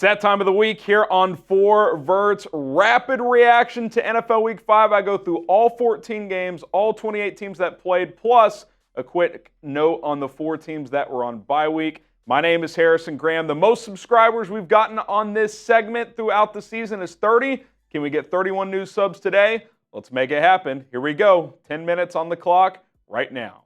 It's that time of the week here on 4 Verts. Rapid reaction to NFL Week 5. I go through all 14 games, all 28 teams that played, plus a quick note on the 4 teams that were on bye week. My name is Harrison Graham. The most subscribers we've gotten on this segment throughout the season is 30. Can we get 31 new subs today? Let's make it happen. Here we go. 10 minutes on the clock right now.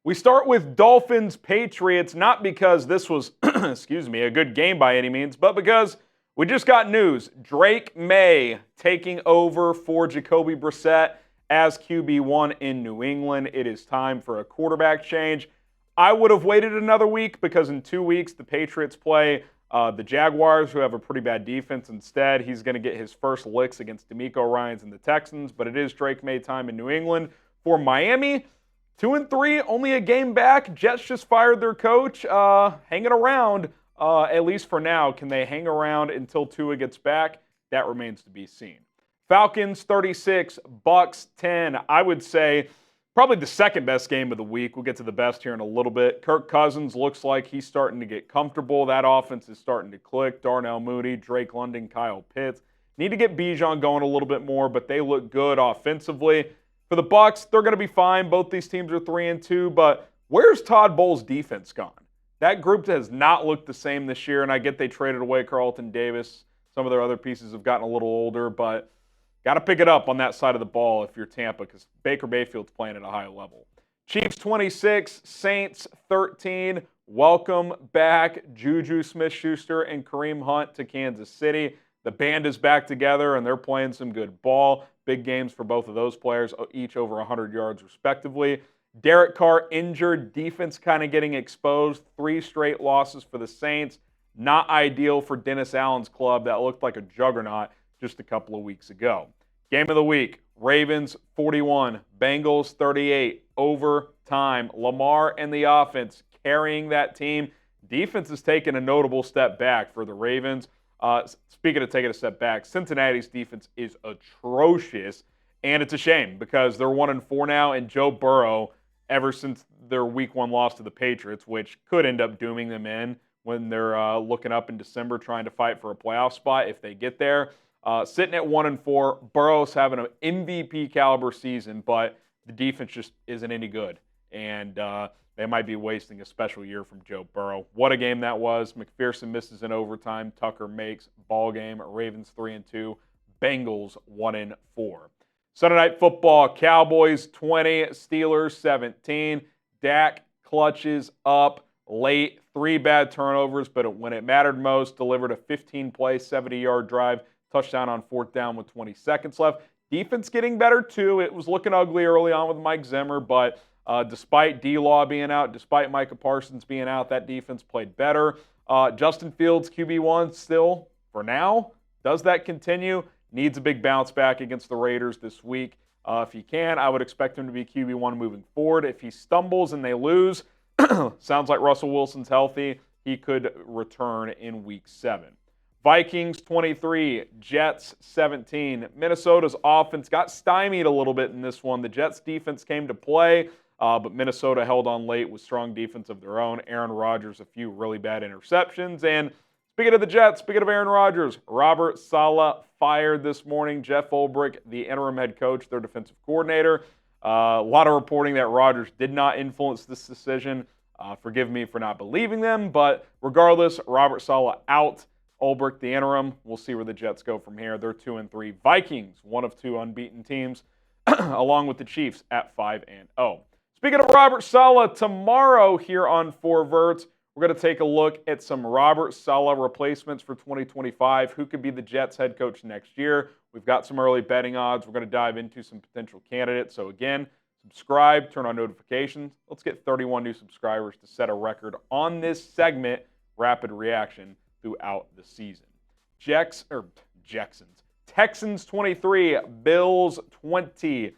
We start with Dolphins Patriots, not because this was, a good game by any means, but because we just got news. Drake May taking over for Jacoby Brissett as QB1 in New England. It is time for a quarterback change. I would have waited another week because in 2 weeks the Patriots play the Jaguars, who have a pretty bad defense. Instead, he's going to get his first licks against DeMeco Ryans and the Texans, but it is Drake May time in New England. For Miami, 2-3, only a game back. Jets just fired their coach. Hanging around, at least for now. Can they hang around until Tua gets back? That remains to be seen. Falcons 36, Bucks 10. I would say probably the second best game of the week. We'll get to the best here in a little bit. Kirk Cousins looks like he's starting to get comfortable. That offense is starting to click. Darnell Mooney, Drake London, Kyle Pitts. Need to get Bijan going a little bit more, but they look good offensively. For the Bucks, they're going to be fine. Both these teams are 3-2, but where's Todd Bowles' defense gone? That group has not looked the same this year, and I get they traded away Carlton Davis. Some of their other pieces have gotten a little older, but got to pick it up on that side of the ball if you're Tampa, because Baker Mayfield's playing at a high level. Chiefs 26, Saints 13. Welcome back Juju Smith-Schuster and Kareem Hunt to Kansas City. The band is back together, and they're playing some good ball. Big games for both of those players, each over 100 yards respectively. Derek Carr injured, defense kind of getting exposed. 3 straight losses for the Saints. Not ideal for Dennis Allen's club that looked like a juggernaut just a couple of weeks ago. Game of the week, Ravens 41, Bengals 38, overtime. Lamar and the offense carrying that team. Defense has taken a notable step back for the Ravens. Speaking of taking a step back, Cincinnati's defense is atrocious, and it's a shame because they're 1-4 now, and Joe Burrow, ever since their Week 1 loss to the Patriots, which could end up dooming them in when they're looking up in December trying to fight for a playoff spot if they get there, sitting at 1-4. Burrow's having an MVP caliber season, but the defense just isn't any good, and they might be wasting a special year from Joe Burrow. What a game that was. McPherson misses in overtime. Tucker makes. Ball game. Ravens 3-2. Bengals 1-4. Sunday Night Football. Cowboys 20. Steelers 17. Dak clutches up late. 3 bad turnovers, but when it mattered most, delivered a 15-play, 70-yard drive. Touchdown on 4th down with 20 seconds left. Defense getting better, too. It was looking ugly early on with Mike Zimmer, but despite D-Law being out, despite Micah Parsons being out, that defense played better. Justin Fields, QB1 still, for now. Does that continue? Needs a big bounce back against the Raiders this week. If he can, I would expect him to be QB1 moving forward. If he stumbles and they lose, sounds like Russell Wilson's healthy, he could return in Week 7. Vikings 23, Jets 17. Minnesota's offense got stymied a little bit in this one. The Jets defense came to play, but Minnesota held on late with strong defense of their own. Aaron Rodgers, a few really bad interceptions. And speaking of the Jets, speaking of Aaron Rodgers, Robert Saleh fired this morning. Jeff Ulbrich, the interim head coach, their defensive coordinator. A lot of reporting that Rodgers did not influence this decision. Forgive me for not believing them, but regardless, Robert Saleh out. Ulbrich, the interim. We'll see where the Jets go from here. They're 2-3. Vikings, one of 2 unbeaten teams, along with the Chiefs at 5-0. Speaking of Robert Saleh, tomorrow here on 4 Verts, we're going to take a look at some Robert Saleh replacements for 2025. Who could be the Jets head coach next year? We've got some early betting odds. We're going to dive into some potential candidates. So again, subscribe, turn on notifications. Let's get 31 new subscribers to set a record on this segment, Rapid Reaction, throughout the season. Texans 23, Bills 20.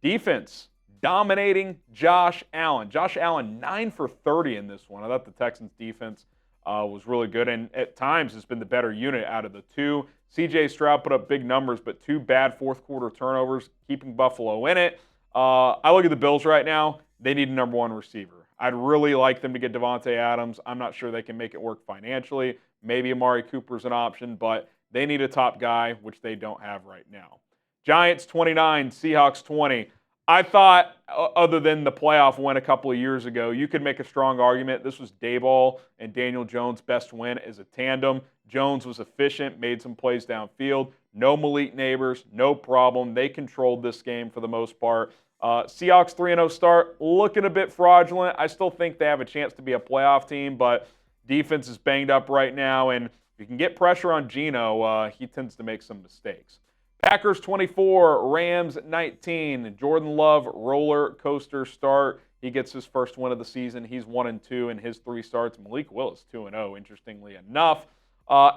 Defense dominating Josh Allen. Josh Allen 9 for 30 in this one. I thought the Texans defense was really good, and at times has been the better unit out of the 2. C.J. Stroud put up big numbers, but 2 bad fourth quarter turnovers, keeping Buffalo in it. I look at the Bills right now. They need a number 1 receiver. I'd really like them to get Devontae Adams. I'm not sure they can make it work financially, Maybe Amari Cooper's an option, but they need a top guy, which they don't have right now. Giants 29, Seahawks 20. I thought, other than the playoff win a couple of years ago, you could make a strong argument this was Daboll and Daniel Jones' best win as a tandem. Jones was efficient, made some plays downfield. No Malik Neighbors, no problem. They controlled this game for the most part. Seahawks 3-0 start, looking a bit fraudulent. I still think they have a chance to be a playoff team, but defense is banged up right now, and if you can get pressure on Geno, he tends to make some mistakes. Packers 24, Rams 19. Jordan Love roller coaster start. He gets his first win of the season. He's 1-2 in his 3 starts. Malik Willis 2-0, interestingly enough.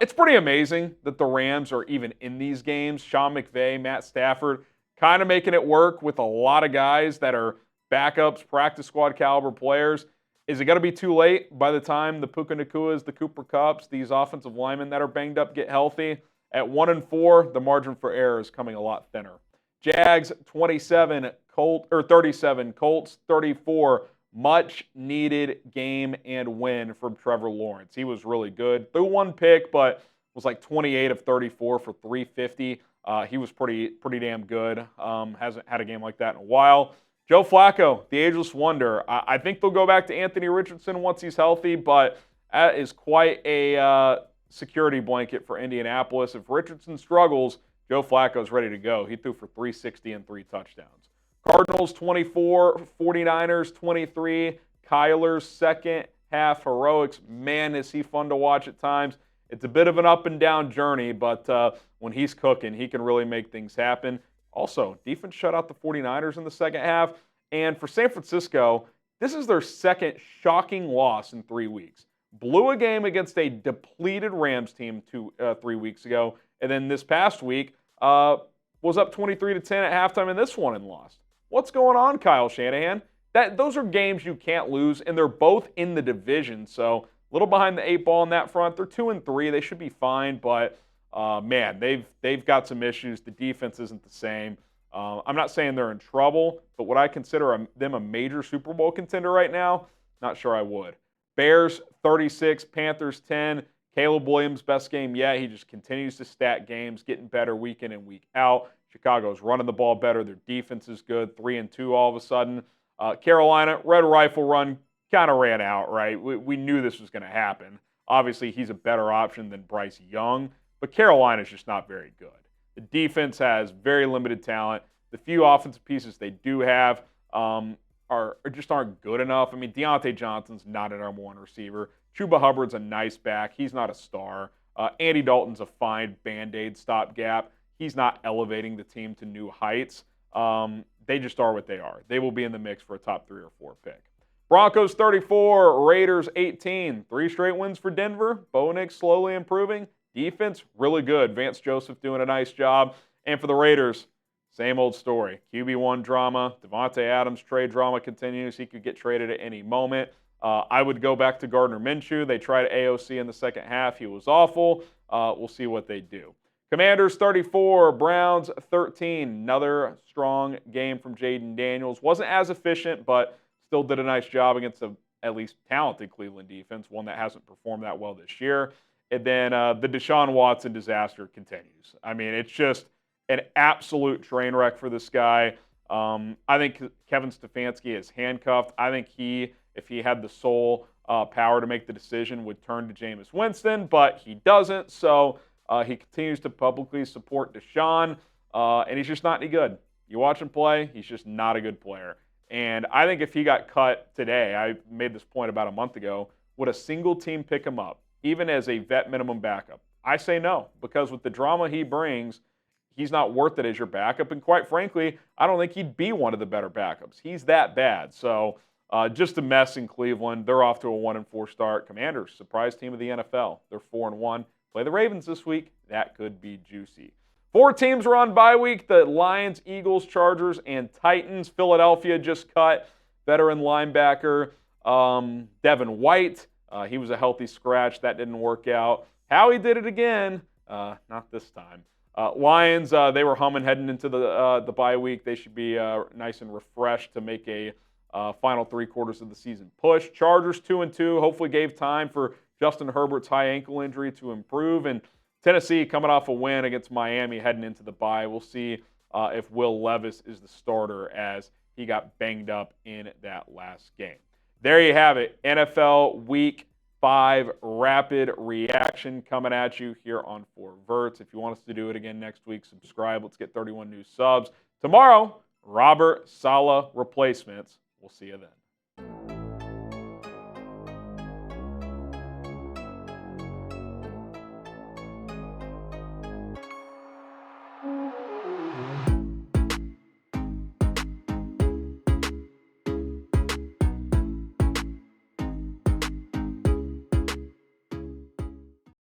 It's pretty amazing that the Rams are even in these games. Sean McVay, Matt Stafford, kind of making it work with a lot of guys that are backups, practice squad caliber players. Is it going to be too late by the time the Puka Nakuas, the Cooper Kupps, these offensive linemen that are banged up get healthy? At 1-4, the margin for error is coming a lot thinner. Jags 37, 37, Colts 34. Much needed game and win from Trevor Lawrence. He was really good. Threw 1 pick, but was like 28 of 34 for 350. He was pretty damn good. Hasn't had a game like that in a while. Joe Flacco, the ageless wonder. I think they'll go back to Anthony Richardson once he's healthy, but that is quite a security blanket for Indianapolis. If Richardson struggles, Joe Flacco's ready to go. He threw for 360 and 3 touchdowns. Cardinals 24, 49ers 23. Kyler's second half heroics. Man, is he fun to watch at times. It's a bit of an up and down journey, but when he's cooking, he can really make things happen. Also, defense shut out the 49ers in the second half. And for San Francisco, this is their second shocking loss in 3 weeks. Blew a game against a depleted Rams team 3 weeks ago, and then this past week was up 23-10 at halftime in this one and lost. What's going on, Kyle Shanahan? Those are games you can't lose, and they're both in the division, so a little behind the 8 ball on that front. They're 2-3. They should be fine, but man, they've got some issues. The defense isn't the same. I'm not saying they're in trouble, but would I consider them a major Super Bowl contender right now? Not sure I would. Bears 36, Panthers 10. Caleb Williams, best game yet. He just continues to stack games, getting better week in and week out. Chicago's running the ball better. Their defense is good, 3-2 all of a sudden. Carolina, red rifle run kind of ran out, right? We knew this was going to happen. Obviously, he's a better option than Bryce Young, but Carolina's just not very good. The defense has very limited talent. The few offensive pieces they do have just aren't good enough. I mean, Deontay Johnson's not a number 1 receiver. Chuba Hubbard's a nice back. He's not a star. Andy Dalton's a fine Band-Aid stopgap. He's not elevating the team to new heights. They just are what they are. They will be in the mix for a top 3 or 4 pick. Broncos 34, Raiders 18. 3 straight wins for Denver. Bo Nix slowly improving. Defense, really good. Vance Joseph doing a nice job. And for the Raiders, same old story. QB1 drama. Devontae Adams trade drama continues. He could get traded at any moment. I would go back to Gardner Minshew. They tried AOC in the second half. He was awful. We'll see what they do. Commanders 34, Browns 13. Another strong game from Jaden Daniels. Wasn't as efficient, but still did a nice job against a at least talented Cleveland defense, one that hasn't performed that well this year. And then the Deshaun Watson disaster continues. I mean, it's just an absolute train wreck for this guy. I think Kevin Stefanski is handcuffed. I think if he had the sole power to make the decision, would turn to Jameis Winston, but he doesn't. So he continues to publicly support Deshaun, and he's just not any good. You watch him play, he's just not a good player. And I think if he got cut today, I made this point about a month ago, would a single team pick him up, even as a vet minimum backup? I say no, because with the drama he brings, he's not worth it as your backup. And quite frankly, I don't think he'd be one of the better backups. He's that bad. So just a mess in Cleveland. They're off to a 1-4 start. Commanders, surprise team of the NFL. They're 4-1. Play the Ravens this week. That could be juicy. 4 teams were on bye week. The Lions, Eagles, Chargers, and Titans. Philadelphia just cut veteran linebacker Devin White. He was a healthy scratch. That didn't work out. Howie did it again. Not this time. Lions, they were humming heading into the bye week. They should be nice and refreshed to make a final 3 quarters of the season push. Chargers 2-2. Hopefully gave time for Justin Herbert's high ankle injury to improve. And Tennessee coming off a win against Miami heading into the bye. We'll see if Will Levis is the starter as he got banged up in that last game. There you have it. NFL Week 5 rapid reaction coming at you here on 4 Verts. If you want us to do it again next week, subscribe. Let's get 31 new subs. Tomorrow, Robert Saleh replacements. We'll see you then.